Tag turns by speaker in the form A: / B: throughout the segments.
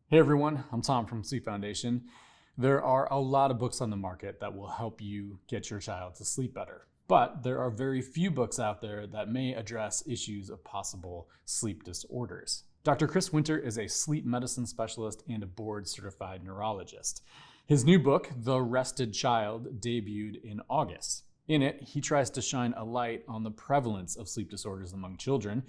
A: Hey everyone, I'm Tom from Sleep Foundation. There are a lot of books on the market that will help you get your child to sleep better, but there are very few books out there that may address issues of possible sleep disorders. Dr. Chris Winter is a sleep medicine specialist and a board certified neurologist. His new book, The Rested Child, debuted in August. In it, he tries to shine a light on the prevalence of sleep disorders among children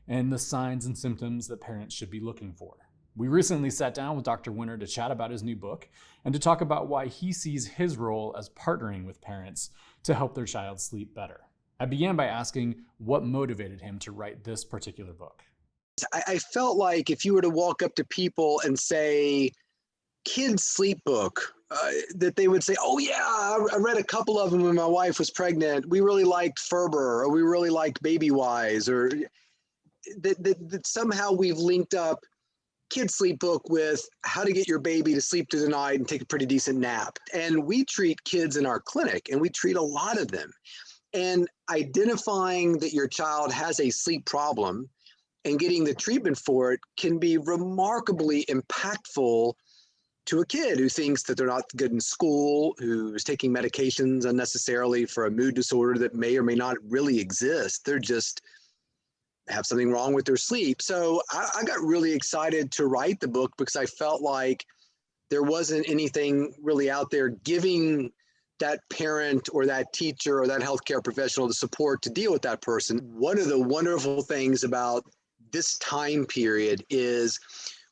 A: and the signs and symptoms that parents should be looking for. We recently sat down with Dr. Winter to chat about his new book and to talk about why he sees his role as partnering with parents to help their child sleep better. I began by asking what motivated him to write this particular book.
B: I felt like if you were to walk up to people and say, kids sleep book, that they would say, oh yeah, I read a couple of them when my wife was pregnant. We really liked Ferber, or we really liked Baby Wise, or that somehow we've linked up kids sleep book with how to get your baby to sleep through the night and take a pretty decent nap. And we treat kids in our clinic, and we treat a lot of them. And identifying that your child has a sleep problem and getting the treatment for it can be remarkably impactful to a kid who thinks that they're not good in school, who's taking medications unnecessarily for a mood disorder that may or may not really exist. They're just have something wrong with their sleep. So I got really excited to write the book because I felt like there wasn't anything really out there giving that parent or that teacher or that healthcare professional the support to deal with that person. One of the wonderful things about this time period is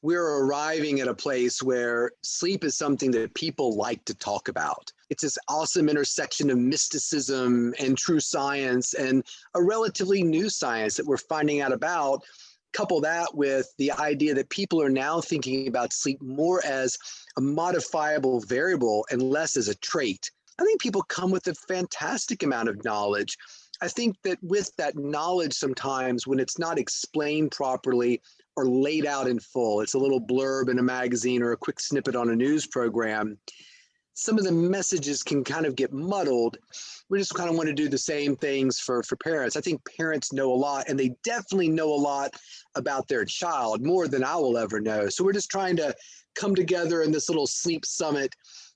B: we're arriving at a place where sleep is something that people like to talk about. It's this awesome intersection of mysticism and true science and a relatively new science that we're finding out about. Couple that with the idea that people are now thinking about sleep more as a modifiable variable and less as a trait. I think people come with a fantastic amount of knowledge. I think that with that knowledge, sometimes when it's not explained properly or laid out in full, it's a little blurb in a magazine or a quick snippet on a news program, some of the messages can kind of get muddled. We just kind of want to do the same things for parents. I think parents know a lot, and they definitely know a lot about their child, more than I will ever know. So we're just trying to come together in this little sleep summit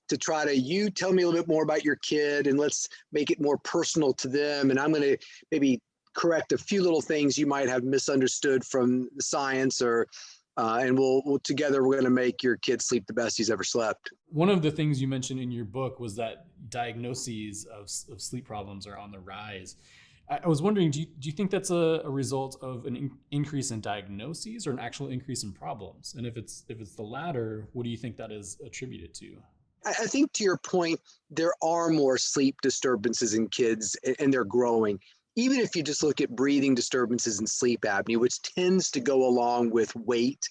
B: to try to, you tell me a little bit more about your kid and let's make it more personal to them. And I'm going to maybe correct a few little things you might have misunderstood from the science, or and we'll together we're going to make your kid sleep the best he's ever slept.
A: One of the things you mentioned in your book was that diagnoses of sleep problems are on the rise. I was wondering, do you think that's a result of an increase in diagnoses or an actual increase in problems? And if it's the latter, what do you think that is attributed to?
B: I think to your point, there are more sleep disturbances in kids, and they're growing. Even if you just look at breathing disturbances and sleep apnea, which tends to go along with weight.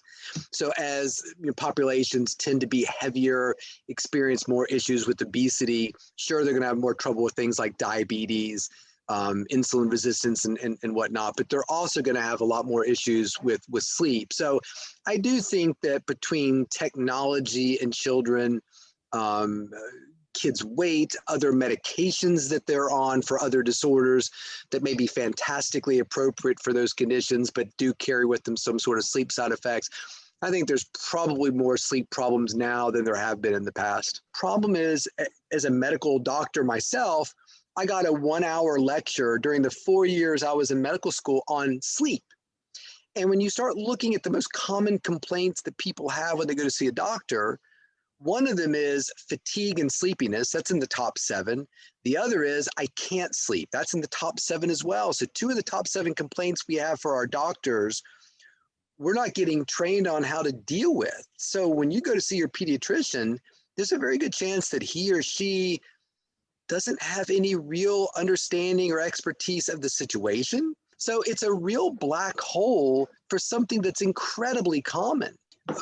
B: So as populations tend to be heavier, experience more issues with obesity, sure, they're going to have more trouble with things like diabetes, insulin resistance and whatnot, but they're also going to have a lot more issues with sleep. So I do think that between technology and children, kids' weight, other medications that they're on for other disorders that may be fantastically appropriate for those conditions, but do carry with them some sort of sleep side effects. I think there's probably more sleep problems now than there have been in the past. Problem is, as a medical doctor myself, I got a 1-hour lecture during the 4 years I was in medical school on sleep. And when you start looking at the most common complaints that people have when they go to see a doctor, one of them is fatigue and sleepiness. That's in the top 7. The other is I can't sleep. That's in the top 7 as well. So 2 of the top 7 complaints we have for our doctors, we're not getting trained on how to deal with. So when you go to see your pediatrician, there's a very good chance that he or she doesn't have any real understanding or expertise of the situation. So it's a real black hole for something that's incredibly common.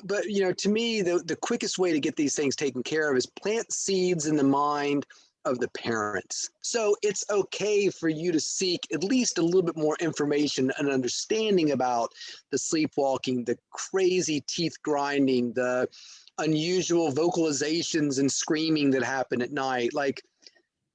B: But, to me, the quickest way to get these things taken care of is plant seeds in the mind of the parents. So it's okay for you to seek at least a little bit more information and understanding about the sleepwalking, the crazy teeth grinding, the unusual vocalizations and screaming that happen at night. Like,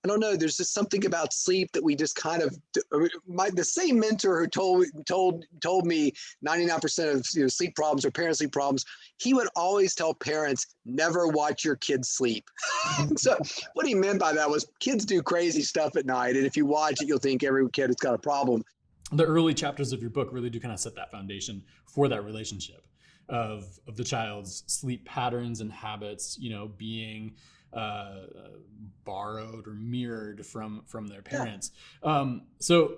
B: I don't know. There's just something about sleep that we just kind of the same mentor who told me 99% of sleep problems or parent sleep problems. He would always tell parents never watch your kids sleep. So what he meant by that was kids do crazy stuff at night, and if you watch it, you'll think every kid has got a problem.
A: The early chapters of your book really do kind of set that foundation for that relationship of the child's sleep patterns and habits, being borrowed or mirrored from their parents. So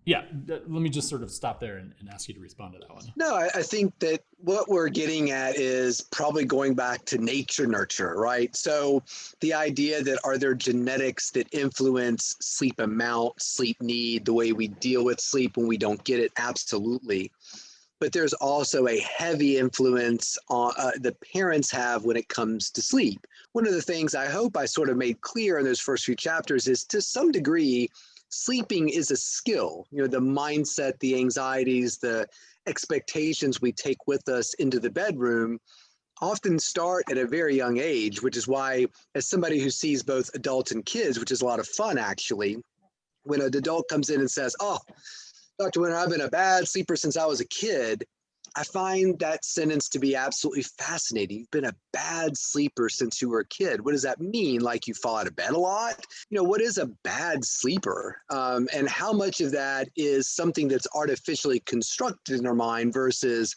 A: yeah, let me just sort of stop there and ask you to respond to that one.
B: No, I think that what we're getting at is probably going back to nature nurture, right? So the idea that are there genetics that influence sleep amount, sleep need, the way we deal with sleep when we don't get it? Absolutely. But there's also a heavy influence on the parents have when it comes to sleep. One of the things I hope I sort of made clear in those first few chapters is to some degree, sleeping is a skill. The mindset, the anxieties, the expectations we take with us into the bedroom often start at a very young age, which is why, as somebody who sees both adults and kids, which is a lot of fun actually, when an adult comes in and says, "Oh, Dr. Winter, I've been a bad sleeper since I was a kid," I find that sentence to be absolutely fascinating. You've been a bad sleeper since you were a kid. What does that mean? Like you fall out of bed a lot? What is a bad sleeper? And how much of that is something that's artificially constructed in our mind versus,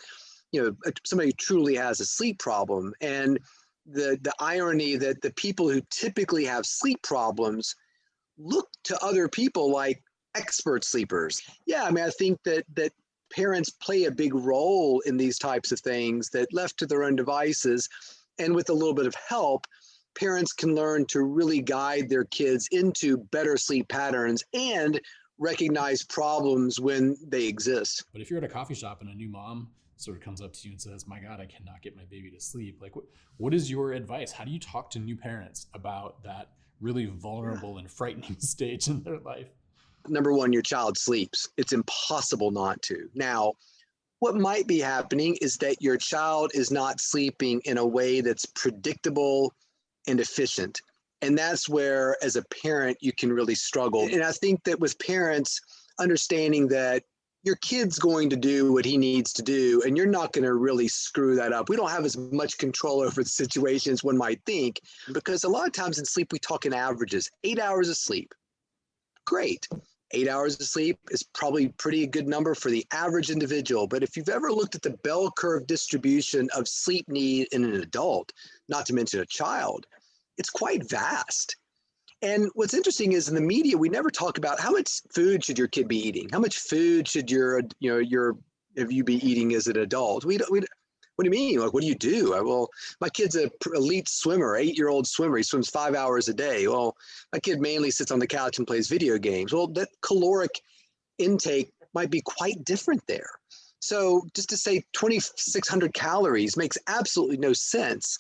B: somebody who truly has a sleep problem? And the irony that the people who typically have sleep problems look to other people like expert sleepers. Yeah, I think that parents play a big role in these types of things, that left to their own devices and with a little bit of help, parents can learn to really guide their kids into better sleep patterns and recognize problems when they exist.
A: But if you're at a coffee shop and a new mom sort of comes up to you and says, "My God, I cannot get my baby to sleep," like what is your advice? How do you talk to new parents about that really vulnerable and frightening stage in their life?
B: Number one, your child sleeps. It's impossible not to. Now, what might be happening is that your child is not sleeping in a way that's predictable and efficient. And that's where, as a parent, you can really struggle. And I think that with parents understanding that your kid's going to do what he needs to do, and you're not going to really screw that up. We don't have as much control over the situation as one might think, because a lot of times in sleep, we talk in averages. 8 hours of sleep. Great. 8 hours of sleep is probably a pretty good number for the average individual. But if you've ever looked at the bell curve distribution of sleep need in an adult, not to mention a child, it's quite vast. And what's interesting is in the media, we never talk about how much food should your kid be eating? How much food should if you be eating as an adult? What do you mean? Like, what do you do? Well, my kid's an elite swimmer, 8-year-old swimmer. He swims 5 hours a day. Well, my kid mainly sits on the couch and plays video games. Well, that caloric intake might be quite different there. So just to say 2,600 calories makes absolutely no sense.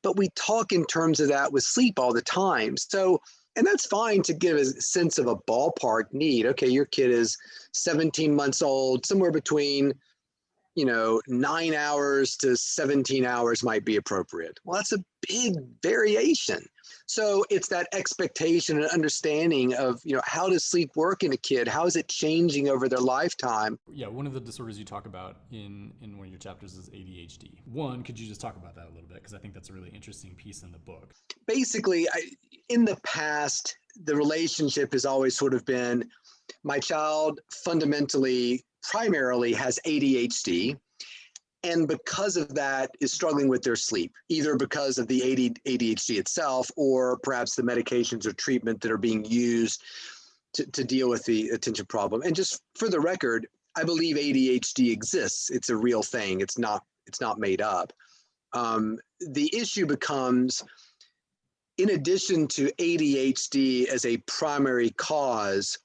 B: But we talk in terms of that with sleep all the time. So, and that's fine to give a sense of a ballpark need. Okay, your kid is 17 months old, somewhere between 9 hours to 17 hours might be appropriate. Well, that's a big variation. So it's that expectation and understanding of, how does sleep work in a kid? How is it changing over their lifetime?
A: Yeah, one of the disorders you talk about in one of your chapters is ADHD. One, could you just talk about that a little bit? Because I think that's a really interesting piece in the book.
B: Basically, in the past, the relationship has always sort of been, my child fundamentally primarily has ADHD, and because of that is struggling with their sleep, either because of the ADHD itself or perhaps the medications or treatment that are being used to deal with the attention problem. And just for the record, I believe ADHD exists. It's a real thing. It's not made up. The issue becomes, in addition to ADHD as a primary cause,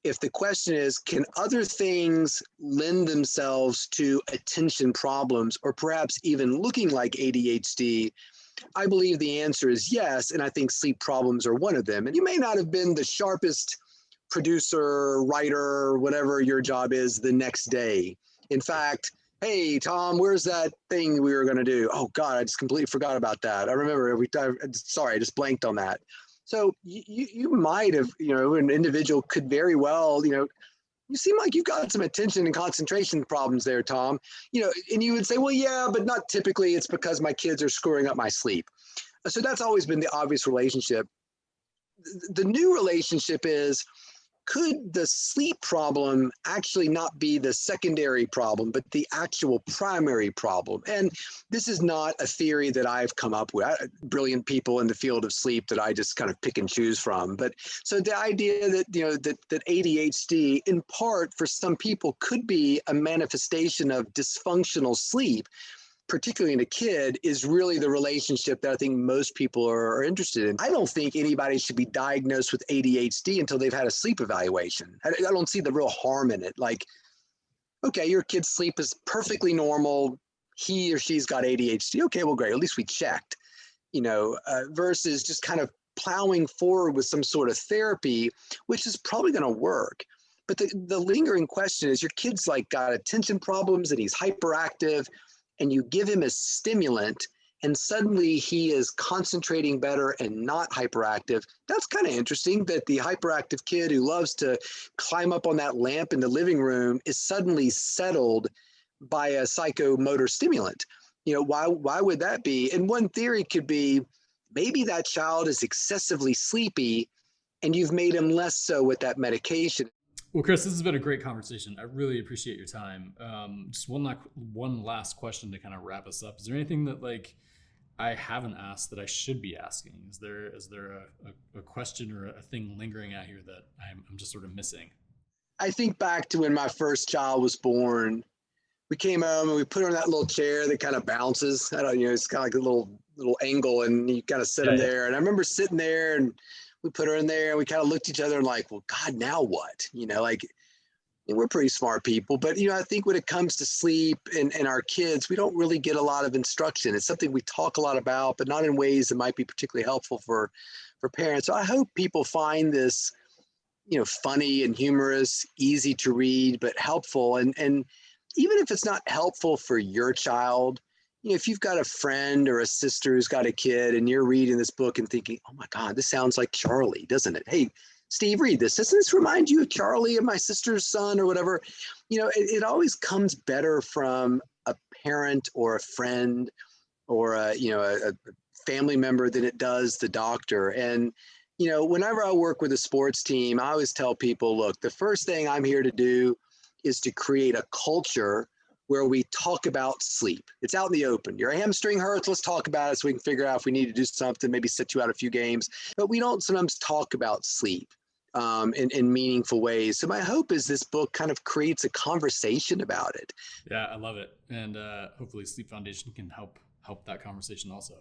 B: if the question is, can other things lend themselves to attention problems or perhaps even looking like ADHD? I believe the answer is yes, and I think sleep problems are one of them. And you may not have been the sharpest producer, writer, whatever your job is the next day. In fact, hey, Tom, where's that thing we were going to do? Oh, God, I just completely forgot about that. I remember, sorry, I just blanked on that. So you might have, an individual could very well, you seem like you've got some attention and concentration problems there, Tom. And you would say, well, yeah, but not typically. It's because my kids are screwing up my sleep. So that's always been the obvious relationship. The new relationship is, could the sleep problem actually not be the secondary problem, but the actual primary problem? And this is not a theory that I've come up with. Brilliant people in the field of sleep that I just kind of pick and choose from. But so the idea that, that ADHD in part for some people could be a manifestation of dysfunctional sleep, particularly in a kid, is really the relationship that I think most people are interested in. I don't think anybody should be diagnosed with ADHD until they've had a sleep evaluation. I don't see the real harm in it. Like, okay, your kid's sleep is perfectly normal. He or she's got ADHD. Okay, well, great. At least we checked, versus just kind of plowing forward with some sort of therapy, which is probably going to work. But the lingering question is, your kid's like got attention problems and he's hyperactive, and you give him a stimulant and suddenly he is concentrating better and not hyperactive. That's kind of interesting that the hyperactive kid who loves to climb up on that lamp in the living room is suddenly settled by a psychomotor stimulant. Why would that be? And one theory could be, maybe that child is excessively sleepy and you've made him less so with that medication.
A: Well, Chris, this has been a great conversation. I really appreciate your time. Just one last question to kind of wrap us up. Is there anything that I haven't asked that I should be asking? Is there a question or a thing lingering out here that I'm just sort of missing?
B: I think back to when my first child was born. We came home and we put her in that little chair that kind of bounces. I don't, it's kind of like a little angle, and you kind of sit in there. And I remember sitting there, and we put her in there, and we kind of looked at each other and like, well, God, now what? And we're pretty smart people, but I think when it comes to sleep and our kids, we don't really get a lot of instruction. It's something we talk a lot about, but not in ways that might be particularly helpful for parents. So I hope people find this, funny and humorous, easy to read, but helpful. And even if it's not helpful for your child, if you've got a friend or a sister who's got a kid and you're reading this book and thinking, oh my God, this sounds like Charlie, doesn't it? Hey, Steve, read this. Doesn't this remind you of Charlie and my sister's son or whatever? It always comes better from a parent or a friend or a family member than it does the doctor. And, whenever I work with a sports team, I always tell people, look, the first thing I'm here to do is to create a culture where we talk about sleep. It's out in the open. Your hamstring hurts, let's talk about it so we can figure out if we need to do something, maybe sit you out a few games. But we don't sometimes talk about sleep in meaningful ways. So my hope is this book kind of creates a conversation about it.
A: Yeah, I love it. And hopefully Sleep Foundation can help that conversation also.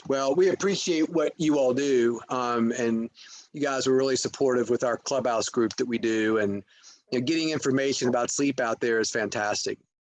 B: Well, we appreciate what you all do. And you guys were really supportive with our clubhouse group that we do. And getting information about sleep out there is fantastic.